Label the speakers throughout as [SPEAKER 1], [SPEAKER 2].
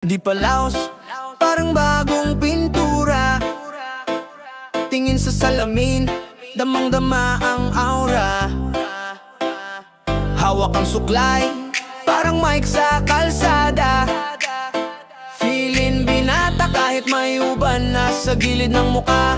[SPEAKER 1] Di palaos, parang bagong pintura. Tingin sa salamin, damang-dama ang aura. Hawak ang suklay, parang mic sa kalsada. Feeling binata kahit may uban na sa gilid ng muka.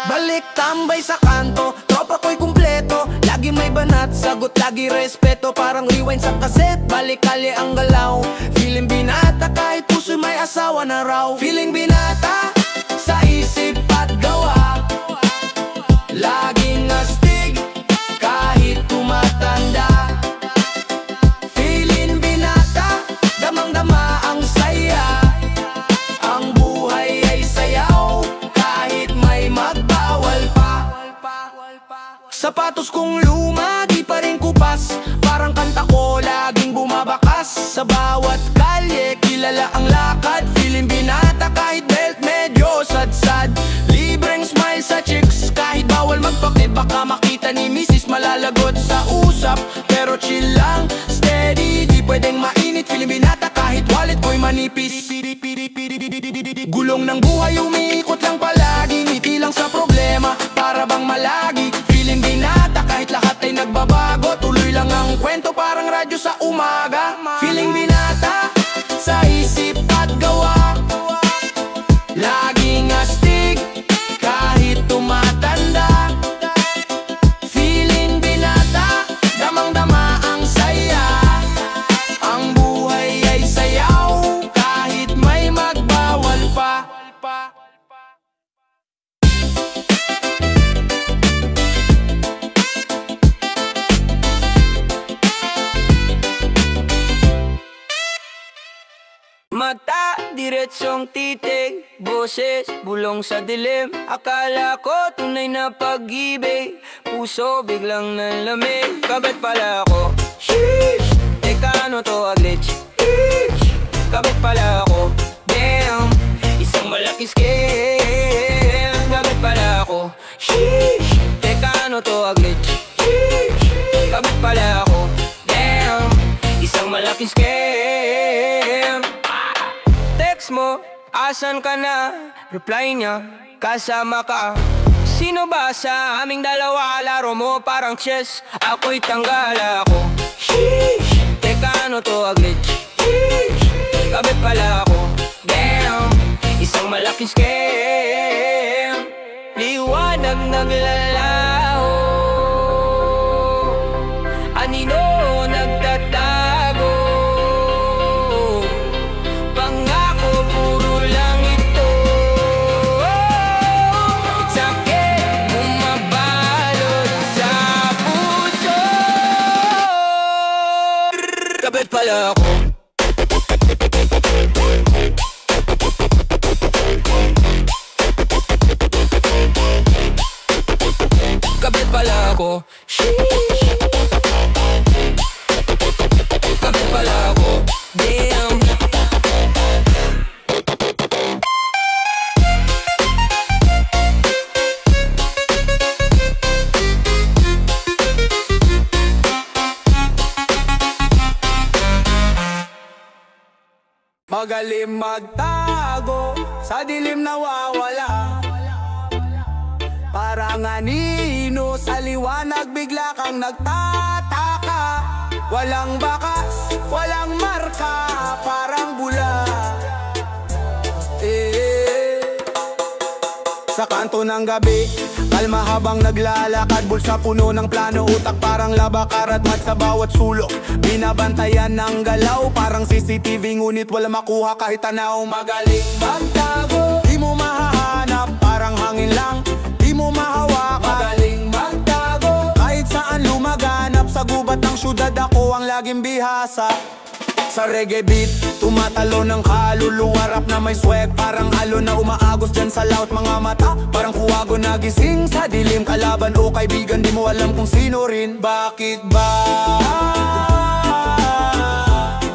[SPEAKER 1] Balik tambay sa kanto, tropa ko'y kumpleto. Lagi may banat, sagot lagi respeto. Parang rewind sa kaset, balik kali ang galaw. Feeling binata kahit puso'y may asawa na raw. Feeling binata sa isip at gawa. Laging astig kahit tumatanda. Feeling binata, damang-dama ang saya. Ang buhay ay sayaw kahit may magbawal pa. Sapatos kong luma, di pa rin kupas. Parang kanta ko laging bumabakas. Sa bawat kalye, kilala ang lakad. Feeling binata kahit belt medyo sad-sad. Libreng smile sa chicks kahit bawal magpake. Baka makita ni misis malalagot sa usap. Pero chill lang, steady, di pwedeng mainit. Feeling binata kahit wallet ko'y manipis. Gulong ng buhay umiikot lang palagi. Ngiti lang sa problema, para bang malagi. Feeling binata kahit lahat ay nagbabago. Tuloy lang ang kwento parang radyo sa umaga. Feeling binata sa isip at gawa. Laging astig kahit tumatanda. Feeling binata, damang-dama ang saya. Ang buhay ay sayaw kahit may magbawal pa. Mata, diretsong titig, boses, bulong sa dilim. Akala ko tunay na pag-ibig, puso biglang nalamig. Kabit pala ako, sheesh. Teka ano to, a glitch, sheesh. Kabit pala ako, damn. Isang malaking scam. Kabit pala ako, sheesh. Teka ano to, a glitch, sheesh. Kabit pala ako, damn. Isang malaking scam. Text mo, asan ka na? Reply niya, kasama ka. Sino ba sa aming dalawa? Laro mo parang chess, ako'y tanggal ako. Sheesh, teka ano to, a glitch, sheesh. Kabit pala ako, damn. Isang malaking scam. Liwanag naglalaho, anino nagtatago. Pangako puro lang ito, sakit bumabalot sa puso. Kabit pala ako. Kabit pala ako, sheesh. Kabit pala ako, damn. Magaling magtago, sa dilim nawawala. Parang anino, sa liwanag bigla kang nagtataka. Walang bakas, walang marka, parang bula. Sa kanto ng gabi, kalma habang naglalakad. Bulsa puno ng plano, utak parang labakar at mat sa bawat sulok. Binabantayan ng galaw, parang CCTV ngunit wala makuha kahit tanaw. Magaling magtago, di mo mahahanap, parang hangin lang, di mo mahawakan. Magaling magtago, kahit saan lumaganap. Sa gubat ng syudad ako ang laging bihasa. Sa reggae beat, tumatalo ng kaluluwa. Rap na may swag, parang alon na umaagos dyan sa laut. Mga mata, parang kuwago nagising sa dilim. Kalaban o kaibigan, di mo alam kung sino rin. Bakit ba?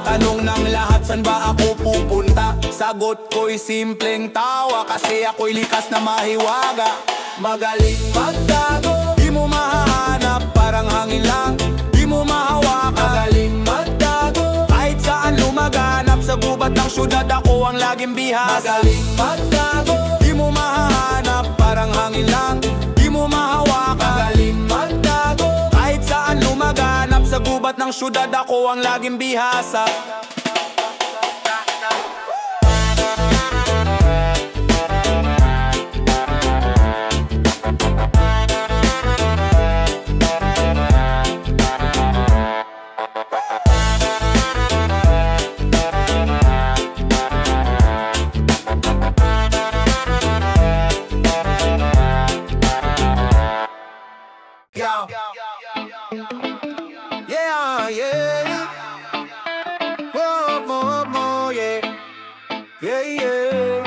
[SPEAKER 1] Tanong ng lahat, san ba ako pupunta? Sagot ko'y simpleng tawa, kasi ako'y likas na mahiwaga. Magaling magtago, di mo mahahanap, parang hangin lang, di mo mahawakan. Magaling magtago, kahit saan lumaganap. Sa gubat ng
[SPEAKER 2] syudad, ako ang laging bihasa.
[SPEAKER 1] Magaling magtago,
[SPEAKER 2] Di mo mahahanap, parang hangin lang, di mo mahawakan.
[SPEAKER 1] magaling magtago,
[SPEAKER 2] Kahit saan lumaganap, sa gubat ng syudad, ako ang laging bihasa. Yeah, yeah. Whoa, yeah. Yeah, yeah.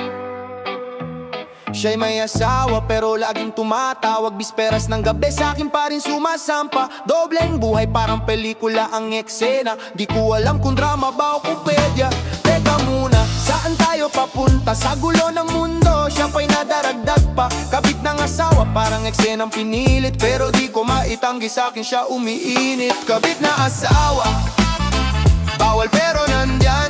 [SPEAKER 2] Siya'y may asawa pero laging tumatawag. Bisperas ng gabi sa'kin pa rin sumasampa. Dobleng buhay parang pelikula ang eksena. Di ko alam kung drama ba o komedya. Teka muna, saan tayo papunta? Sa gulo ng mundo, siya pa'y nadaragdag pa. Kabit ng asawa parang eksenang pinilit, pero di ko maitanggi sa'kin siya umiinit. Kabit na asawa, bawal pero nandyan.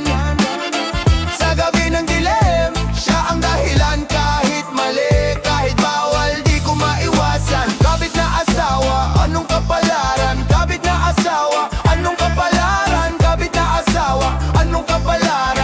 [SPEAKER 2] Sa gabi ng dilim, siya ang dahilan. Kahit mali, kahit bawal, di ko maiwasan. Kabit na asawa, anong kapalaran? Kabit na asawa, anong kapalaran? Kabit na asawa, anong kapalaran?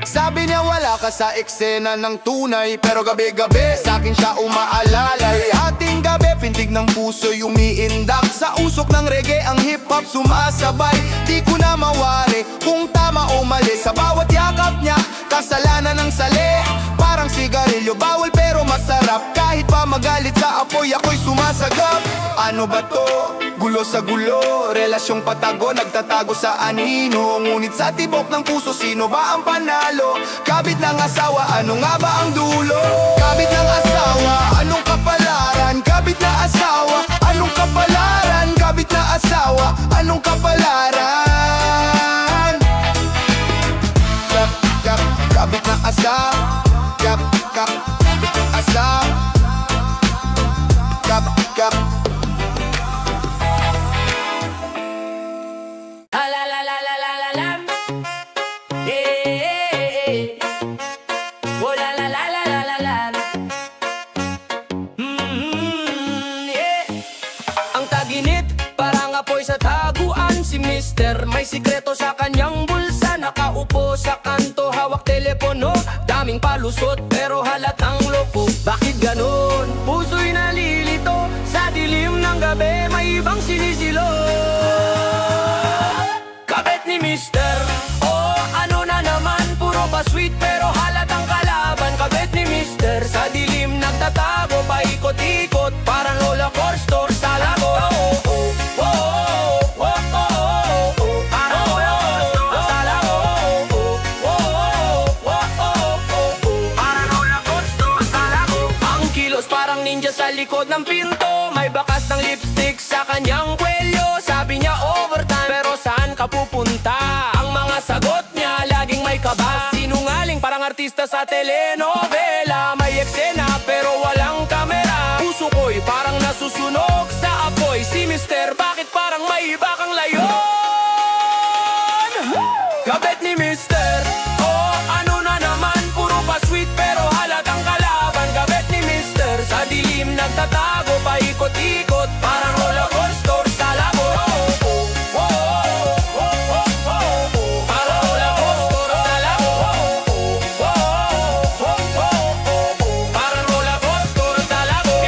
[SPEAKER 2] Sabi niya wala ka sa eksena ng tunay, pero gabi-gabi sa'kin siya umaalalay. Ating gabi, pintig ng puso'y umiindak. Sa usok ng reggae, ang hip-hop sumasabay. Di ko na mawari kung tama o mali. Sa bawat yakap niya, kasalanan ng sali. Parang sigarilyo, bawal pero masarap. Kahit pa magalit sa apoy, ako'y sumasagap. Ano ba to? Gulo sa gulo, relasyong patago, nagtatago sa anino. Ngunit sa tibok ng puso, sino ba ang panalo? Kabit ng asawa, ano nga ba ang dulo? Kabit ng asawa, anong kapalaran? Kabit na asawa, anong kapalaran? Kabit na asawa, anong kapalaran? Kabit na asawa, kabit na asawa,
[SPEAKER 1] sa taguan si Mister, may sikreto sa kanyang bulsa. Nakaupo sa kanto, hawak telepono. Daming palusot pero halatang loko. Bakit ganon? Puso'y nalilito. Sa dilim ng gabi may ibang sinisilo. Kabit ni Mister, oh ano na naman. Puro pa sweet pero halatang kalaban. Kabit ni Mister, sa dilim nagtatago. Paikot-ikot parang roller coaster sa lago. Sa likod ng pinto, may bakas ng lipstick sa kanyang kwelyo. Sabi niya overtime, pero saan ka pupunta? Ang mga sagot niya laging may kaba. Sinungaling parang artista sa telenovela. May eksena pero walang kamera. Puso ko'y parang nasusunog sa apoy. Si Mister, bakit parang may iba kang layon? Kabit ni Mister, oh ano na naman. Puro pa sweet pero halatang kalaban. Kabit ni Mister, sa dilim nagtatago, paikot-ikot parang roller coaster sa lago. Parang roller coaster sa lago. Parang roller coaster sa lago.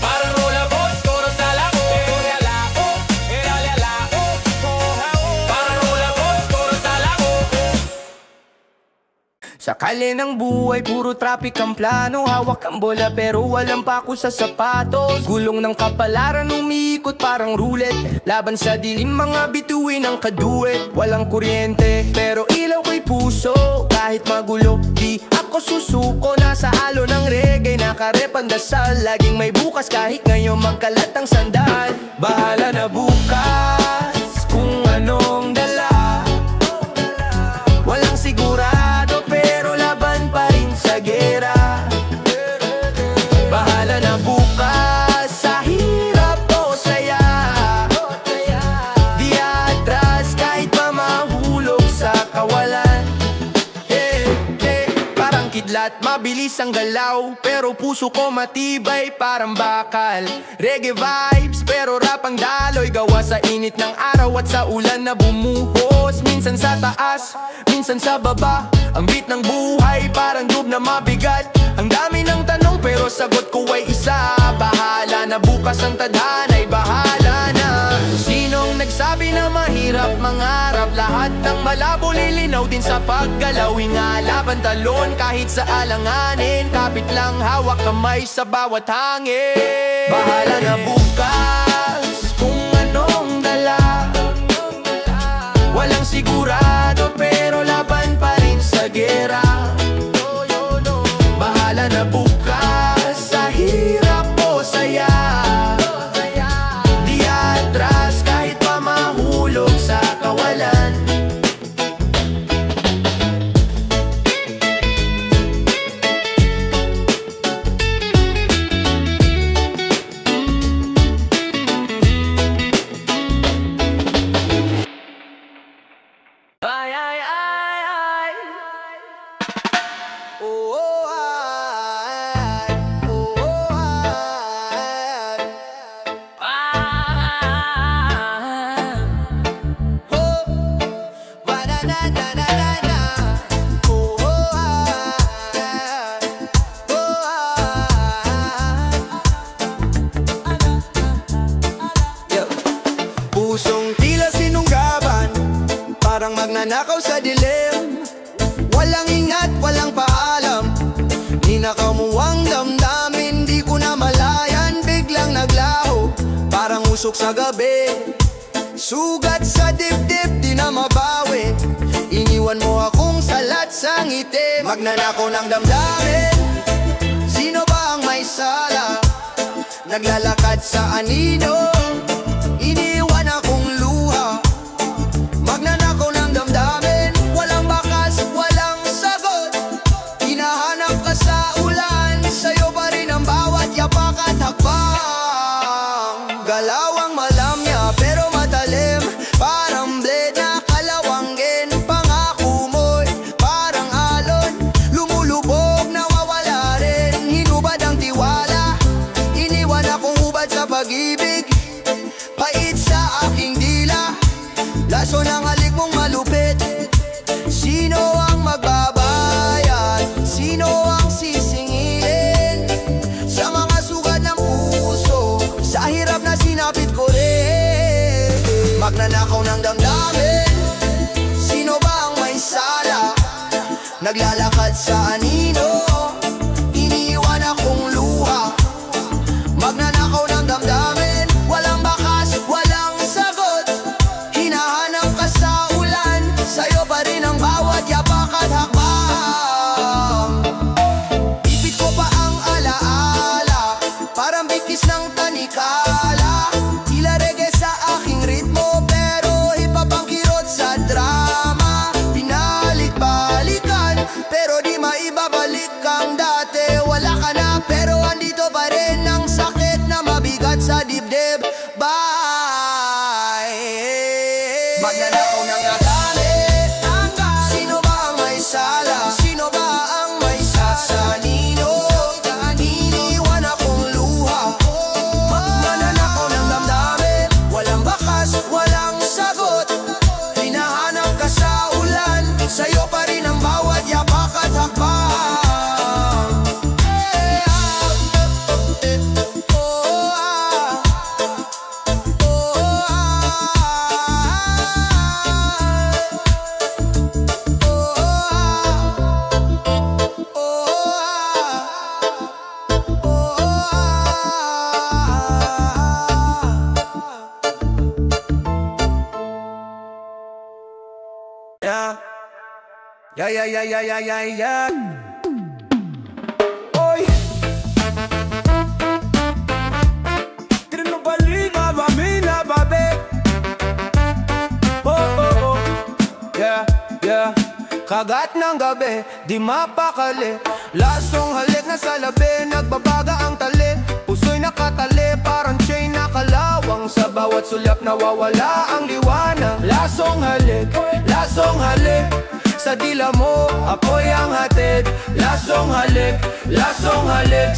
[SPEAKER 1] Parang roller coaster sa lago. Parang roller coaster sa lago. Sa kalye ng buhay, puro traffic ang plano. Hawak ang bola pero walang pako sa sapatos. Gulong ng kapalaran, umiikot parang roulette. Laban sa dilim, mga bituin ang kaduet. Walang kuryente, pero ilaw ko'y puso. Kahit magulo, di ako susuko. Nasa alo ng reggae, nakarepang dasal. Laging may bukas kahit ngayon magkalat ang sandal. Bahala na bukas kung anong dala. Walang sigurado pero laban pa rin sa gera. Bahala na bukas sa hirap o saya. Di
[SPEAKER 2] at mabilis ang galaw, pero puso ko matibay parang bakal. Reggae vibes pero rap ang daloy, gawa sa init ng araw at sa ulan na bumuhos. Minsan sa taas, minsan sa baba, ang beat ng buhay parang dub na mabigat. Ang dami ng tanong pero sagot ko ay isa, bahala na bukas ang tadhana'y bahala na. Sinong nagsabi na mahirap mangarap? Lahat ng malabo lilinaw din sa paggalaw. Hinga laban talon kahit sa alanganin, kapit lang hawak kamay sa bawat hangin. Bahala na bukas kung anong dala, walang sigurado pero laban pa rin sa gera. Bahala na bukas sa hirap o saya, di atras kahit pa mahulog sa kawalan. Ay, ay, ay, ay. Oh, oh, ay. Oh, oh, ay. Oh, ba-da-da-da-da-da-da. Oh, oh, ay. Oh, ay. Yo. Pusong tila sinunggaban, parang magnanakaw sa dilim. Walang ingat, walang paalam, di nakamuwang damdamin. Di ko na malayan, biglang naglaho, parang usok sa gabi. Sugat sa dibdib, di na mabawi. Iniwan mo akong salat sa ngiti. Magnanakaw ng damdamin, sino ba ang may sala? Naglalakad sa anino, iniwan akong luha. Magnanakaw ng damdamin, walang bakas, walang sagot. Hinahanap ka sa ulan, sa'yo pa rin ang bawat yapak at hakbang. Galawang malamya pero matalim, parang blade na kalawanggin. Pangako mo'y parang alon, lumulubog, nawawala rin. Hinubad ang tiwala, iniwan akong hubad sa pag-ibig. Pait sa aking dila, laso ng halik mong malupit. Sino ang magbabayad? Sino ang sisingilin sa mga sugat ng puso, sa hirap na sinapit ko rin? Magnanakaw ng damdamin, sino ba ang may sala? Naglalakad sa anino, iniwan akong luha. Magnanakaw ng damdamin, walang bakas, walang sagot. Hinahanap ka sa ulan, sa'yo pa rin ang bawat yapak at hakbang. Ipit ko pa ang alaala, parang bigkis ng tanikala. Tila reggae sa aking ritmo, pero hip-hop ang kirot sa drama. Binalik-balikan, pero di maibabalik ang dati. Wala ka na, pero andito pa rin ang sakit na mabigat sa dibdib. Bye. Magnanakaw ng nagamit, sino ba ang may sala? Sino ba ang may sasanino? Iniwan akong luha. Magnanakaw ng damdamin, walang bakas, walang sagot. Hinahanap ka sa ulan, sa'yo pa rin ang bawat yapak at hakbang. Yeah. Oy, tinubaliga ba mina babe? Oh. Yeah. Kagat ng gabi, di mapakali. Lasong halik na sa labi, nagbabaga ang tali. Puso'y nakatali, parang chain nakalawang. Sa bawat sulyap nawawala ang liwanag. Lasong halik Sa dila mo, apoy ang hatid. Lasong halik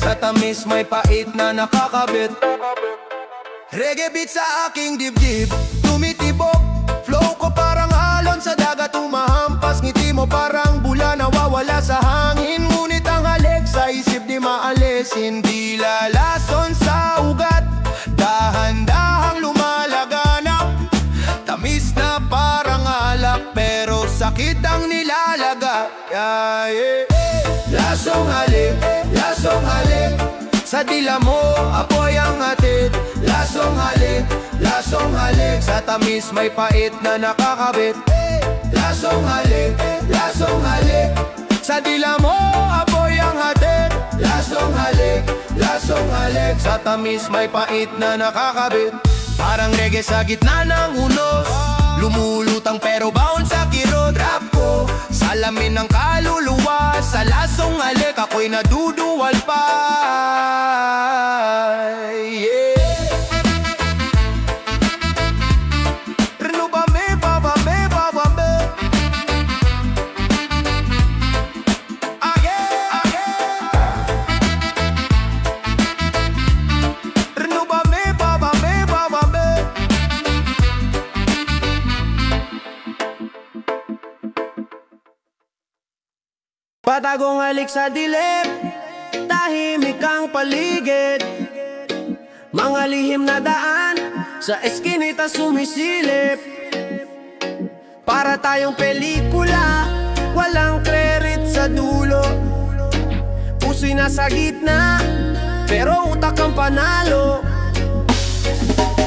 [SPEAKER 2] sa tamis may pait na nakakabit. Reggae beat sa aking dibdib, tumitibok. Flow ko parang alon sa dagat umahampas. Ngiti mo parang bula nawawala sa hangin. Ngunit ang halik sa isip di maalis. Hindi lalason sa ugat, dahan-dahang lumalaganap. Tamis na parang alak, pero sakit ang nilalaga. Lasong halik sa dila mo, apoy ang hatid. Lasong halik sa tamis may pait na nakakabit. Lasong halik sa dila mo, apoy ang hatid. Lasong halik sa tamis may pait na nakakabit. Parang reggae sa gitna ng unos, lumulutang pero bound sa kirot. Rap ko, salamin ng kaluluwa. Sa lasong halik ako'y naduduwal pa. Patagong halik sa dilim, tahimik ang paligid. Mga lihim na daan, sa eskinita sumisilip. Para tayong pelikula, walang credit sa dulo. Puso'y nasa gitna, pero utak ang panalo.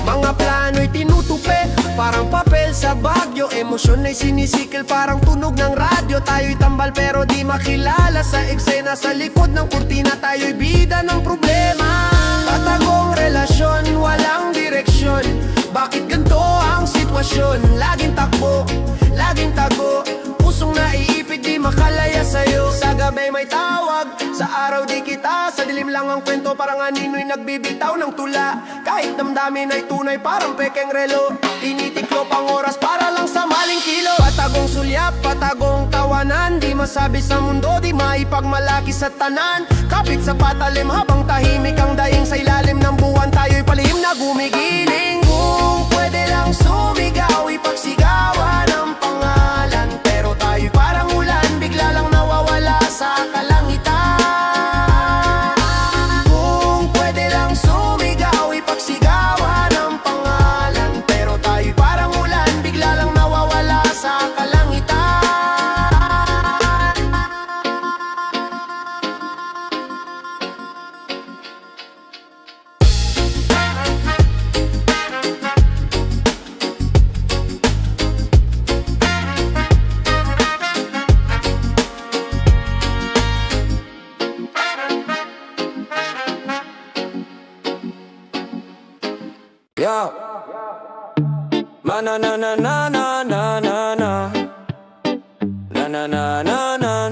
[SPEAKER 2] Mga plano'y tinutupi, parang papel sa bagyo. Emosyon ay sinisikil, parang tunog ng radyo. Tayo'y tambal pero di makilala sa eksena. Sa likod ng kurtina tayo'y bida ng problema. Patagong relasyon, walang direksyon. Bakit ganito ang sitwasyon? Laging takbo, laging tago. Pusong naiipit, di makalaya sa'yo. Sa gabi may tawag, sa araw di kita. Sa dilim lang ang kwento, parang anino'y nagbibitaw ng tula. Kahit damdamin ay tunay, parang pekeng relo. Tinitiklo pang oras para lang sa maling kilo. Patagong sulyap, patagong tawanan. Di masabi sa mundo, di maipagmalaki sa tanan. Kapit sa patalim habang tahimik ang daing. Sa ilalim ng buwan tayo'y palihim na gumigiling. Kung pwede lang sumigaw, ipagsigawan ang pangalan. Pero tayo'y parang ulan, bigla lang nawawala sa kalangitan. Kung pwede lang sumigaw, ipagsigawan ang pangalan. Pero tayo'y parang ulan, bigla lang nawawala sa kalangitan.
[SPEAKER 1] Yo, na na na na na na na na na na na na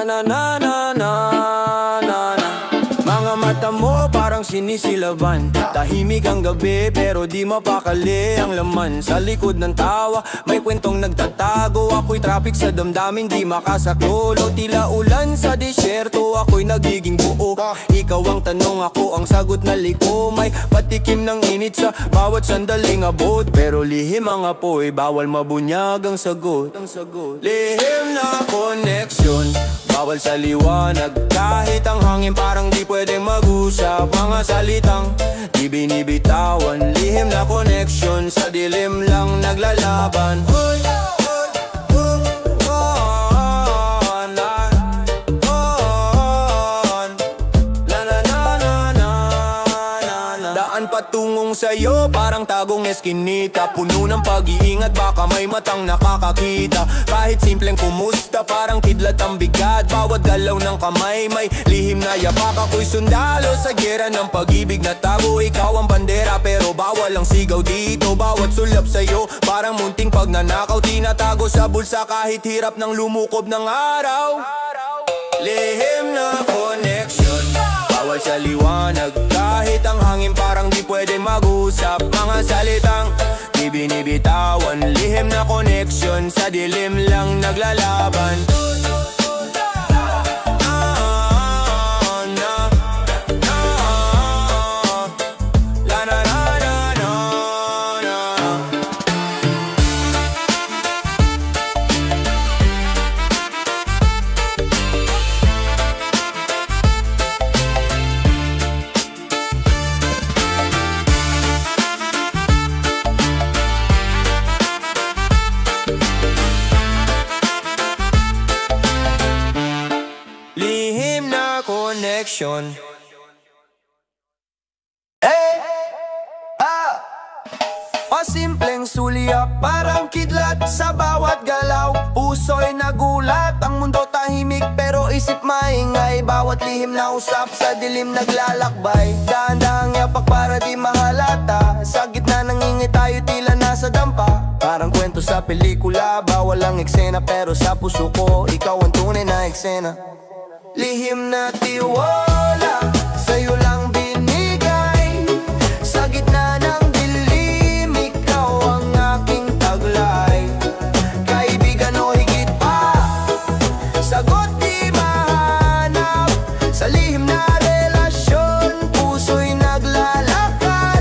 [SPEAKER 1] na na na na na na. Mga mata mo parang sinisilaban. Tahimik ang gabi pero di mapakali ang laman. Sa likod ng tawa may kwentong nagtatago. Ako'y traffic sa damdamin, di makasaklolo. Tila ulan sa disyerto, ako'y nagiging buo. Ikaw ang tanong, ako ang sagot na liko. May patikim ng init sa bawat sandaling abot. Pero lihim ang apoy, bawal mabunyag ang sagot. Lihim na koneksyon, bawal sa liwanag. Kahit ang hangin parang di pwedeng mag-usap. Mga salitang di binibitawan. Lihim na koneksyon, sa dilim lang naglalaban. Patungong sa'yo, parang tagong eskinita. Puno ng pag-iingat, baka may matang nakakakita. Kahit simpleng kumusta, parang kidlat ang bigat. Bawat galaw ng kamay, may lihim na yapak. Ako'y sundalo sa gera ng pag-ibig na tago. Ikaw ang bandera, pero bawal ang sigaw dito. Bawat sulap sa'yo, parang munting pagnanakaw. Tinatago sa bulsa kahit hirap ng lumukob ng araw. Lihim na koneksyon, bawal sa liwanag. Kahit ang hangin parang di pwede mag-usap. Mga salitang di
[SPEAKER 2] di binibitawan. Lihim na connection, sa dilim lang naglalaban. Lihim na connection. Simpleng suliak, parang kidlat sa bawat galaw. Puso'y nagulat, ang mundo tahimik pero isip maingay. Bawat lihim na usap, sa dilim naglalakbay. Dahan-dahang yapak para di mahalata. Sa gitna ng ingay tayo tila nasa dampa. Parang kwento sa pelikula, bawal ang eksena. Pero sa puso ko, ikaw ang tunay na eksena. Lihim na tiwala, sa'yo lang binigay. Sa gitna ng sagot di mahanap. Sa lihim na relasyon, puso'y naglalakad.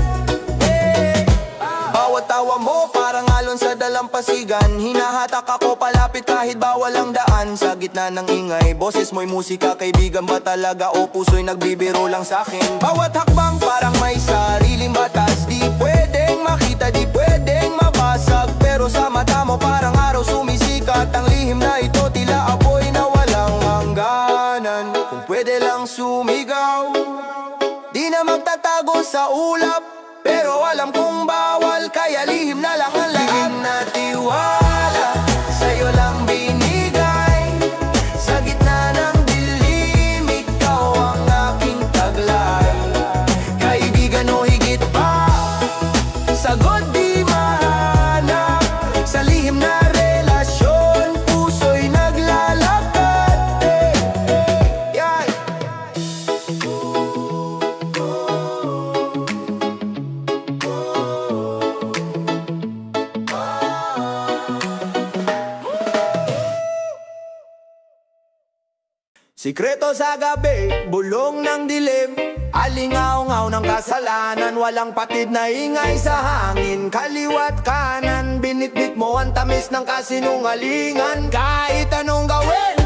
[SPEAKER 2] Bawat tawa mo parang alon sa dalampasigan. Hinahatak ako palapit kahit bawal ang daan. Sa gitna ng ingay, boses mo'y musika. Kaibigan ba talaga o puso'y nagbibiro lang sa'kin? Bawat hakbang parang may sariling batas. Di pwedeng makita, di pwedeng mabasag. Pero sa mata mo parang araw sumisikat. Ang lihim na ito tila apoy na walang hangganan. Kung pwede lang sumigaw, di na magtatago sa ulap. Pero alam kong bawal, kaya lihim na lang ang lahat. Lihim na tiwala, sa'yo lang binigay. Sa gitna ng dilim, ikaw ang aking taglay. Kaibigan o higit pa, sagot di mahanap. Sa lihim na relasyon, puso'y naglalakad. Yeah. Sikreto sa gabi, bulong ng dilim. Alingaw-ngaw ng kasalanan, walang patid na ingay sa hangin. Kaliwat kanan, binitbit mo ang tamis ng kasinungalingan. Kahit anong gawin,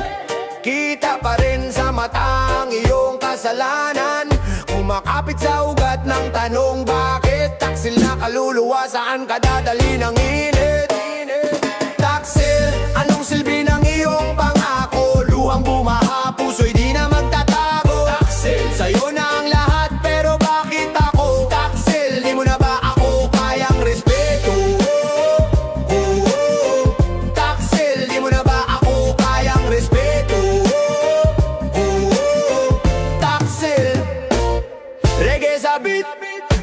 [SPEAKER 2] kita pa rin sa mata ang iyong kasalanan. Kumakapit sa ugat ng tanong, bakit? Taksil na kaluluwa, saan ka dadali ng init? Taksil, anong silbi ng iyong pangako? Luhang bumaha, puso'y di na magtatago. Taksil, sa'yo na ang lahat, pero bakit ako? Taksil, di mo na ba ako kayang respeto? Taksil, di mo na ba ako kayang respeto? Taksil, reggae sa beat,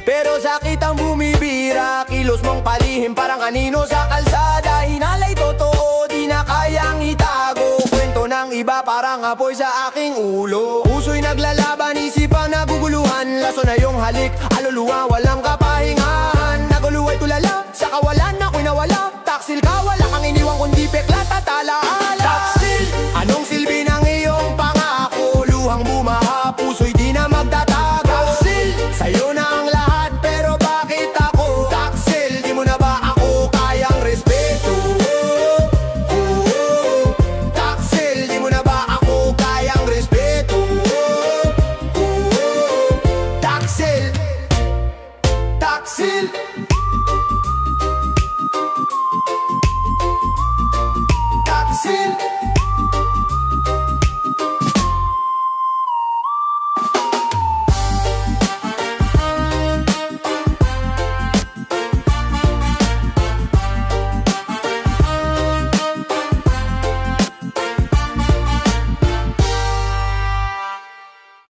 [SPEAKER 2] pero sakit ang bumibira. Kilos mong palihim parang anino sa kalsada. Hinalay totoo, di na kayang itago. Kwento ng iba parang apoy sa aking ulo. Puso'y naglalaban, isipang naguguluhan. Laso na yung halik, aluluwa walang kapahingahan. Naguluway tulala sa kawalan